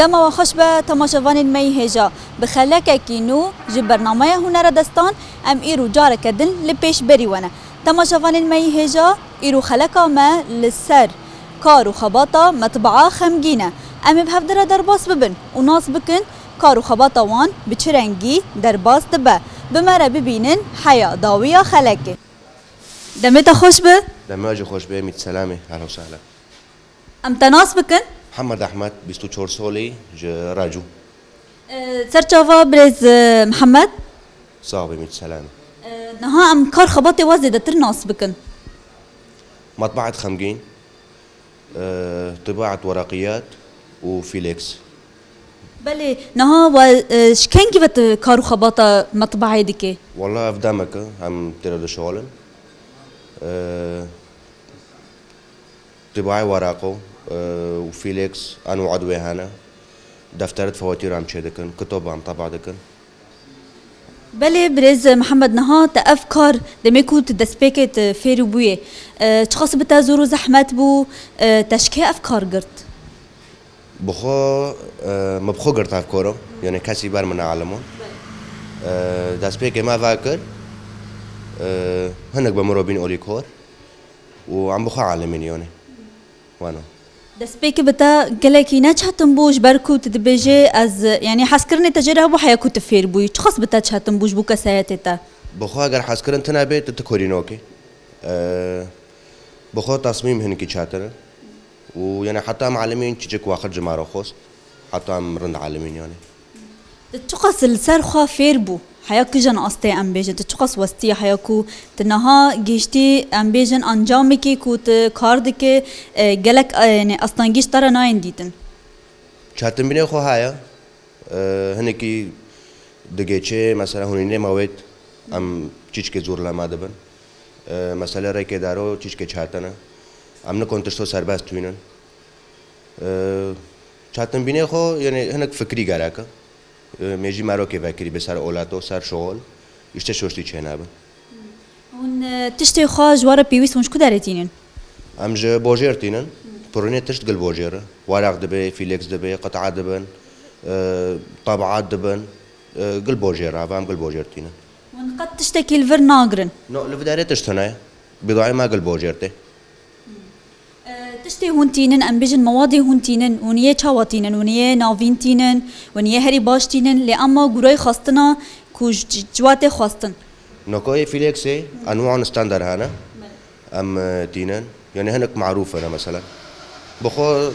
دما وخش به تماشاوان می هجا بخلاك كينو جي برنامج هنر دستان ام ايرو جارة كدن لبيش بريوانا تماشاوان می هجا ايرو خلاكا ما للسر كارو خباطة مطبعة خمجينة ام بهفدر درباس ببن وناس بكن كارو خباطة وان بچرنگي درباس دبا بمرا ببينن حياة ضاوية خلاكي دمتا خوش به؟ دماجي خوش به ميت سلامة أهلا وسهلا. ام تناس بكن؟ محمد أحمد 24 سولي راجو. سرچاوا برز محمد؟ صاحبي ميت سلامة. نها ام كار خباطي وازدة ترناس بكن؟ مطبعة خمجين، طباعة ورقيات وفيليكس. بله نها و شكين كيفت كارو خباطة مطبعة ديكي؟ والله أفدامك هم ترى شغلن. طباعة ورقة وفيليكس أنا وعدوي هنا دفترت فواتير عم شدكن كتب عم طبع دكن. بله برز محمد نها تأفكار دميكو تدسبيكت فيرو بويه تخص بتازورو زحمت بو تشكي أفكار قرت بخو مبخو قرت أفكاره يعني كاسي بار من عالمون دسبيك ما فاكر هناك بمروبين أوليكور وعم بخو عالمين يعني وانا دسبيك بتا قالكي ناتشاتن بوش بركو تدبيجي از يعني حسكرني تجربة حياكو تفير بوي تخص بتا تشاتن بوش بو كساياتتا بخو اگر حسكرن تنا بيت تكورينوكي بخو تصميم هنكي تشاتن ويعني حتى معلمين تجيك واخر جمارة خوص حتى مرند عالمين يعني تشخص السرخة فير بو حياكو جن أستي أمبيجن تشخص وستي حياكو تنها جيشتي أمبيجن أنجامكي كوت كاردكي جلك يعني أصلا جيش ترى ناين ديتن شاتن بيني خو هايا هنكي دقيتشي مثلا هوني مويت أم تشيشكي زور لما دبن مثلا ريكي دارو تشيشكي شاتنا أم نكون تشتو سرباز توينن شاتن بيني خو يعني هنك فكري جراكا ميجي ماروكي فاكري بسر أولاتو سر شغل يشتى شوشتي چنابه هون تشتي خاج ورا بيويس ونش كدارتينن أمج بوجيرتينن بروني تشت قل بوجيرة ورق دبي فيليكس دبي قطعة دبن طابعات دبن قل بوجيرة فام قل بوجيرتينن هون قد تشتكي الفر ناقرن نو لفداري تشتناي بضاعي ما قل بوجيرتي تشتي هون تينن ام بيجن مواضي هون تينن ونيه چاواتينن ونيه ناوين تينن ونيه هري باش تينن لأما قروي خاستنا كوج جواتي خاستن نوكوي فيليكسي أنواع ستاندر هنا أم تينن يعني هناك معروفة أنا مثلا بخو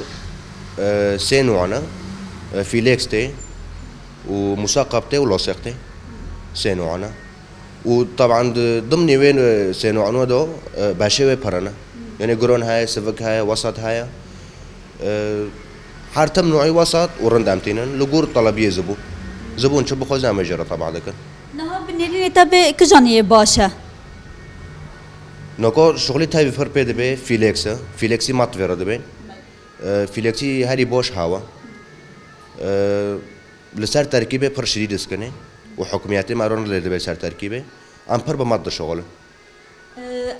سينوعنا فيليكستي ومساقبتي ولوسيقتي سينوعنا وطبعا ضمني وين سينوعنا دو باشوي برنا يعني قرون هاي سفك هاي وسط هاي حارتم نوعي وسط ورند أمتينن لقور طلبية زبون شو بخوز نعمل جرا طبعا ذكر نها بنيرين تبي كجانية باشا نوكو شغلي تاي بفر بيد بي فيليكسي مات فيرا دبي فيليكسي هاري بوش هوا لسر تركيبه پر شديد اسكني وحكمياتي مارون اللي دبي سر تركيبه ام پر بمد شغله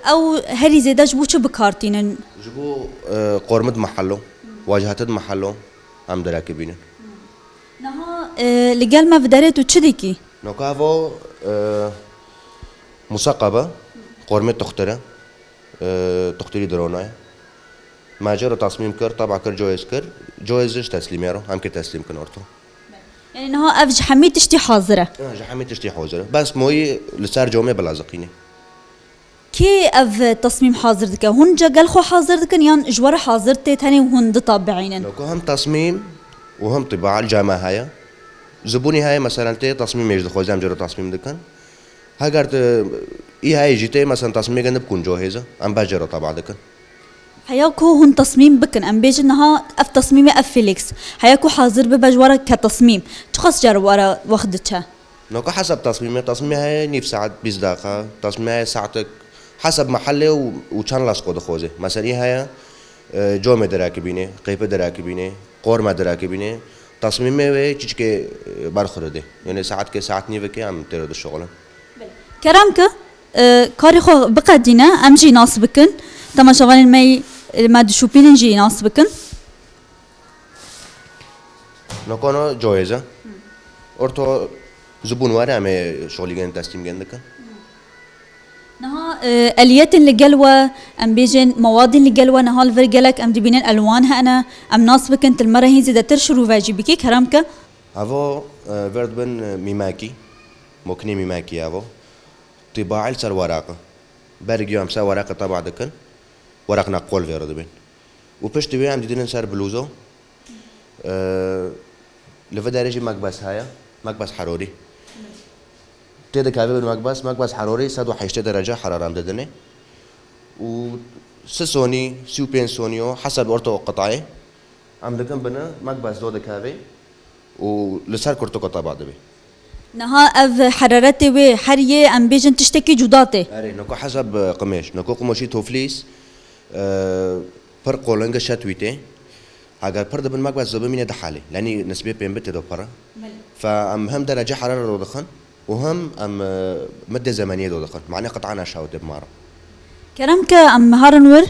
او هري زيدا جبو شو بكارتينن جبو قرمد محله واجهات محله ام دراكبين نها لقال ما بداريتو تشديكي نوكافو مسقبة قرمة تخترة تختري دروناي ما جرى تصميم كر طبعا كر جويزش تسليم يارو هم كي تسليم كنورتو يعني نها افج حميد تشتي حاضرة جحمي تشتي حاضرة بس موي لسار جومي بلازقيني كي اف تصميم حاضر دكا هون جا قال خو حاضر دكن يان جوار حاضر تاني وهون طابعينن لو هم تصميم وهم طباعة الجامعة هاي زبوني هاي مثلا تي تصميم يجد خوزام جرى تصميم دكان هاجرت هاي جيتي مثلا تصميم جنب بكون جاهزة ام بجرى طبعا دكان حياكو هون تصميم بكن ام بيجي انها اف تصميمي اف فيليكس حياكو حاضر ببجوارا كتصميم تخص جرى ورا وخدتها نوكا حسب تصميمي هاي نيف ساعة 20 دقيقة تصميمي هاي ساعتك حسب محله وكان لاسقو خوزه مثلا هاي جوم دراكبينه قيب دراكبينه قرمه دراكبينه تصميمي وي تشكي برخرده يعني ساعات كي ساعات نيفكي عم ترد الشغل كرامك كاري خو بقدينا امجي ناس بكن تما شغالين مي ما دشوبين نجي ناس بكن نكونو جويزة أرتو زبون وارا أمي شغلي جن تسليم جندك نها اليات اللي جلوة ام بيجن مواد اللي جلوة نهال فرجلك ام دبينين الوانها انا ام ناصبك انت المره هي زي ترشرو فاجي بكي كرامك هذا ورد بن ميماكي ممكن ميماكي هذا طباعي لسر ورقة برجع أمسا ورقة طبعا دكن ورق نقول في رد بين وبشت بيه عم جدنا نسر بلوزو لفدارجي مكبس هاي مكبس حروري تيدا كافي مكبس حروري 180 درجة حرارة عم ددني و سوني سوبين سونيو حسب أرتو قطعي عم دكن بنا مكبس دو كافي ولسر كرتو قطع بعد بيه نها اف حرارتي و حريه ام بيجن تشتكي جوداتي أري نكو حسب قماش نكو قماشي توفليس پر قولنگ شتويته اگر پر دبن مكبس زبه مين دحالي لاني نسبه بين بت دو برا فام هم درجه حراره دو دخن وهم ام مده زمنيه دو دخن معناه قطعنا شاوت بمارا كرامك ام هارنور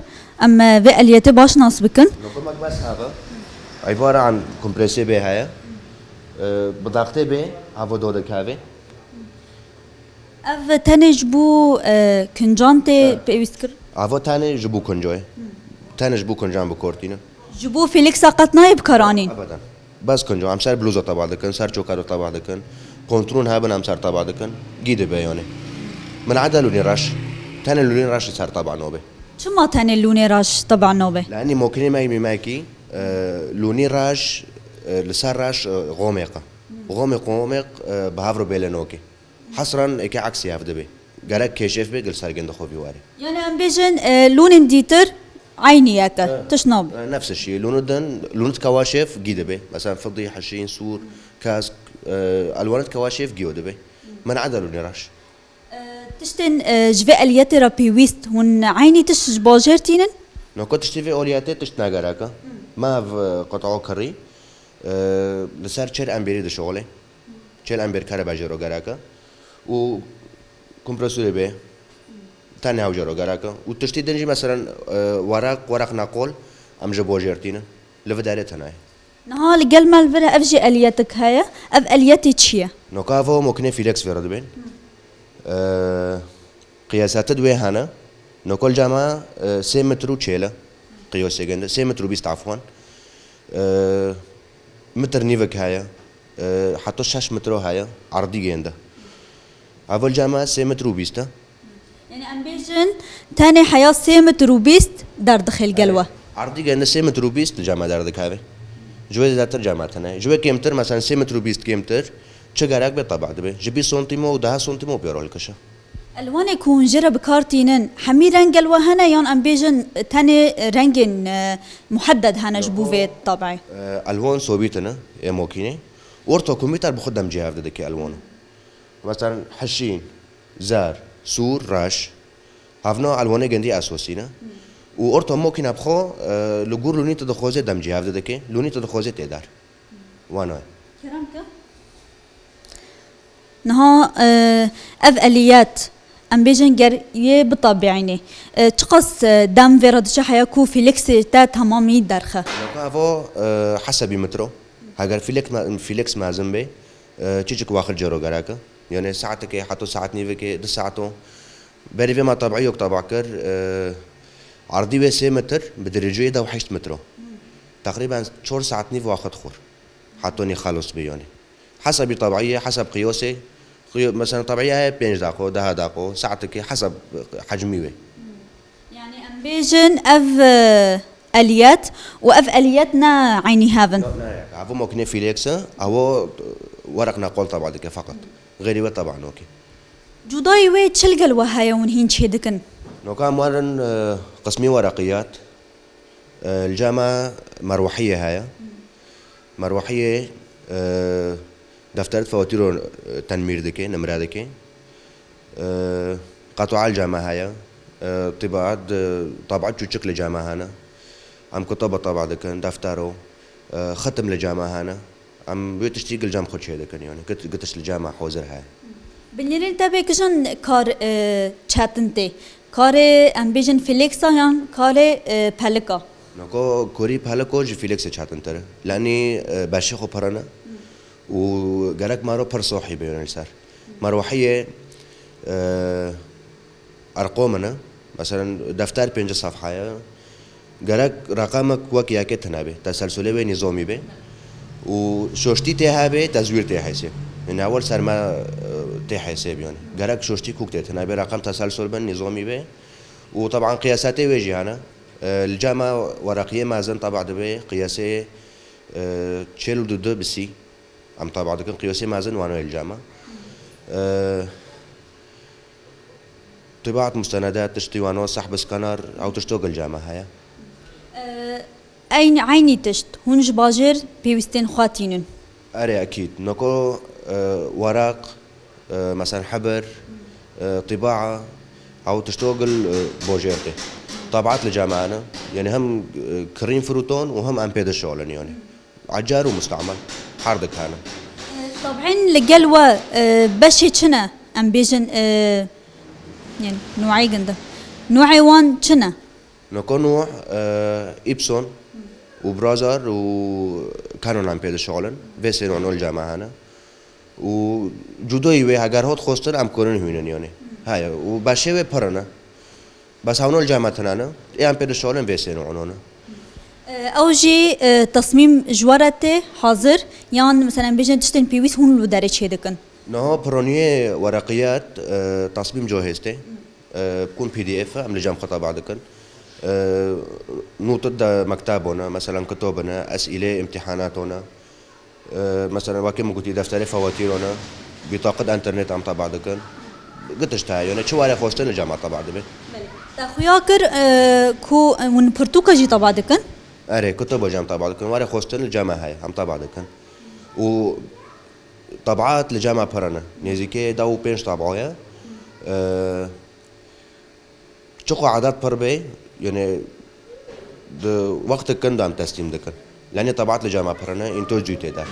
ام في اليات باش ناصبكن نكو مكبس هذا عباره عن كومبريسي به هاي بضغطه به هوا دو كافي اف تنجبو كنجانتي بيسكر هوا تاني جبو كنجوي تاني جبو كنجان بكورتينا جبو فيليكس قطناي بكرانين ابدا بس كنجو امسار بلوزه طبعا دكن سار چوكارو طبعا دكن كونترون هابن امسار طبعا دكن جيد بيوني من عدا لوني راش تاني لوني راش صار طبعا نوبه شو ما تاني اللوني راش طبعا نوبه لاني ممكن ما ماكي لوني راش لسار راش غوميقه غوميق بهافرو بيلنوكي حصرا اكي عكسي هفدبي قالك كيشيف بي قل سار جند خوفي واري يعني ام بيجن لون ديتر عيني ياك تشنوب نفس الشيء لون كواشف جيده به مثلا فضي حشين سور كاسك الوانات كواشف جيوده به من عدا لوني راش تشتن جفاء اليترا بيويست هون عيني تش باجرتينن نو كنت تشتي اولياتي تشتنا غراكا ما قطعو كري لسار چر امبيري د شغله چل امبير كره باجرو غراكا و كومبرسور به تاني هاو جرو غراكا وتشتي دنجي مثلا ورق نقول ام جبوجرتينا لفدارت هناي نها لقل مال فرا افجي اليتك هيا اف اليتي تشيا نو كافو ممكن فيليكس في رد بين قياسات دوي هنا نو كل جامعة 3 متر وشيلة قياس جند 3 متر وبيست عفوا متر نيفك هيا حتى 6 متر هيا عرضي جنده أول جامعة 3 متر وبيستا يعني ام بيجن تاني حياة 3 متر وبيست دار دخل قلوة عرضي جنده 3 متر وبيست الجامعة دار دكابي جوي ذات الجامعة هنا جوي كيمتر مثلا 3 متر وبيست كيمتر شجرك بطبع دبي جبي سنتيمو وده سنتيمو بيروح الكشة الوان يكون جرب كارتينن حمي رنج الوهنا يان ام بيجن تاني رنجن محدد هنا جبوفيت طبعي الوان صوبيتنا يا موكيني ورتو كمبيوتر بخدم جهاز دكي الوانه مثلا حشين زار سور راش هفنا الوانه جندي اساسينا وورتو ممكن ابخو لغور لوني تدخوزه دم جهاز دكي لوني تدخوزه تقدر وانا كرامك نها اف اليات ام بيجنجر يه بطبيعيني تقص دم فيرد شحيا كو فيليكس تا تمامي درخه لو حسب مترو هاگر فيليكس ما زنبي تشيك واخر جرو غراكا يعني ساعتك حتى ساعه نيفك د ساعته بري ما طبيعي طبعا كر عرضي و 3 متر بدرجه ده 8 متر تقريبا 4 ساعات نيف واخد خور حطوني خلص بيوني حسب طبيعيه حسب قياسي مثلا طبيعيه هي 5 دقائق 10 دقائق ساعتك حسب حجمي يعني ام بيجن اف اليات واف الياتنا عيني هافن عفوا ممكن فيليكس او ورق نقول طبعا دك فقط غيري طبعا اوكي جوداي وي تشلقل وهاي ونهين شيدكن نو كان مرن قسمي ورقيات الجامعه مروحيه هاي مروحيه دفتر فواتير تنمير دكي نمرة دكي قطع الجامعة هاي طباعات طبعات شو شكل الجامعة هنا عم كتب طبعا دكن دفتره ختم الجامعة هنا عم بيتشتيق الجامعة خد شيء دكن يعني قتش الجامعة حوزر هاي بنيرين تابي كشان كار تشاتنتي كار ام بيجن فيليكسا يعني كار بالكا نكو كوري بهلا كوج فيليكس تشاتن ترى لاني باشي خو برنا وجرك مارو برصوحي بيون السار مروحيه ارقامنا مثلا دفتر 5 صفحه جرك رقمك وكيا كتنابه تسلسلي به نظامي به وشوشتي تها به تزوير تها حساب يعني اول سر ما تها حساب يعني جرك شوشتي كوك تنابه رقم تسلسل به نظامي به وطبعا قياساتي ويجي هنا الجامعة ورقية مازن طبعا دبي قياسي تشيلو دو بسي عم طبعا دكن قياسي مازن وانا الجامعة طباعة مستندات تشتي وانا سحب سكانر او تشتوق الجامعة هيا أين عيني تشت هونج باجر بيوستين خواتينن اري اكيد نكو ورق مثلا حبر طباعة او تشتوغل بوجيرتي طابعات لجامعنا يعني هم كريم فروتون وهم ام بيد الشغل يعني عجار ومستعمل حاردك هنا طبعا لقلوة بشي شنا ام بيجن يعني نوعي قنده نوعي وان شنا نكون نوع إبسون وبرازر وكانون عم بيد الشغلن بيسين عنو الجامعة هنا وجودوي وي هاجر هات خوستن عم كورن هونن يعني هاي وباشي برنا بس هونو الجامعة هنا عم بيد الشغلن بيسين عنونا اوجي تصميم جوارته حاضر يعني مثلا بيجن تشتن بيويس هون لو دارج هيدكن نو برونيه ورقيات تصميم جوهزتي بكون PDF عم لجام خطا بعدكن نوتد مكتبنا مثلا كتبنا اسئله امتحاناتنا مثلا واكيم قلت دفتر فواتيرنا بطاقه انترنت عم طبعا دكن قلت اشتهى يعني شو على خوشتن الجامعه طبعا دبي تاخوياكر كو من برتوكا جي طبعا دكن اري كتب جام طبعا دكن ولا خوشتن الجامعه هاي عم طبعا دكن و طبعات الجامعه برنا نيزيكي داو بينش طبعوها شقو عدد بربي يعني وقت كن دام تسليم دكن لاني طبعت لجامعه برنا انتو جوتي ده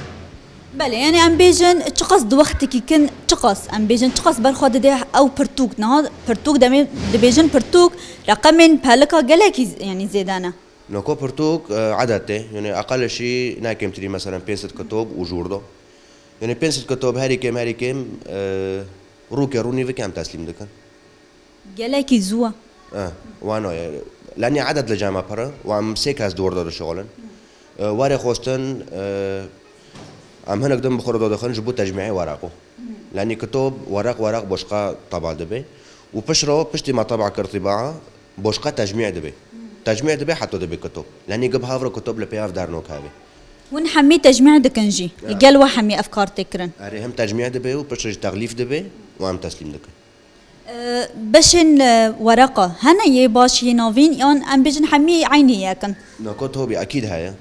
بله يعني ام بيجن تشقص دو وقتك يكن تشقص ام بيجن تشقص برخود ده او برتوك نهاد برتوك دمي دبيجن برتوك رقم من بهلكا جلك يعني زيدانا نوكو برتوك عددته يعني اقل شيء ناكم تري مثلا بينسة كتب وجوردو يعني بينسة كتب هاري كم روكي روني في كام تسليم دكن جلك زوا وانا يعني لاني عدد لجامعه برا وعم سيكاس دور دور شغلن واري خوستن عم هناك دم بخور دور دخن جبو تجميعي ورقه لاني كتب ورق بوشقه طبع دبي وبشرو بشتي ما طبع كرطباعه بوشقه تجميع دبي حتى دبي كتب لاني قب هافر كتب لبياف دارنوك هذه ون حمي تجميع دكنجي قال حمي افكار تكرن اري هم تجميع دبي وبشرو تغليف دبي وعم تسليم دكن بشن ورقة هنا يباش ينافين يان ام بيجن حمي عيني ياكن نكوت هو اكيد هاي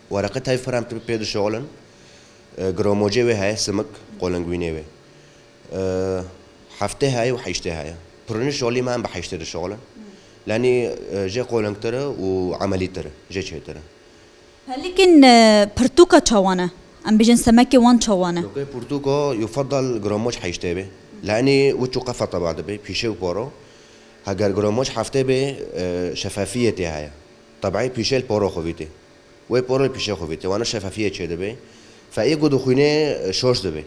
ورقتها هاي فرام بيد شغلن جروموجي وي هاي سمك قولنجويني وي حفته هاي وحيشته هاي بروني شغلي ما عم بحيشته الشغلن لاني جي قولنج ترى وعملي ترى جي شي ترى لكن برتوكا تشوانا ام بيجن سمكي وان تشوانا اوكي برتوكو يفضل جروموج حيشته به لاني وچو قفه طبعا به بيشو بورو هاگر جروموج حفته به شفافيتي هاي طبعا بيشل بورو خويته وي بورو بيشو خويته وانا شفافيه چه دبي فاي قدو خوينه شوش دبي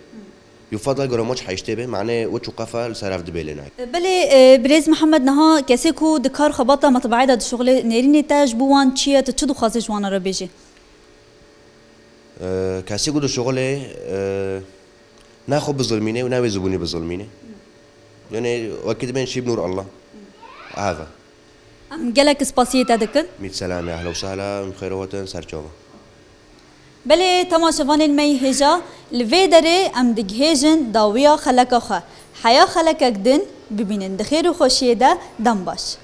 يفضل جروموج حيشته به معناه وچو قفه سرف دبي لنا بله بريز محمد نها كسيكو دكار خبطه مطبعه د شغل نيريني تاج بوان چيه تشدو خاصه جوانا ربيجي كاسي قدو شغله ناخذ بظلمينه وناوي زبوني بظلمينه يعني واكيد بين شي بنور الله هذا قالك سباسيه تدكن 100 سلامه اهلا وسهلا بخير وطن سرچوبه بله تماشاوان المي هجا لفيدري ام دجهجن داويا خلقخه حيا خلقك دن ببینن دخیر و خوشیه ده دم باش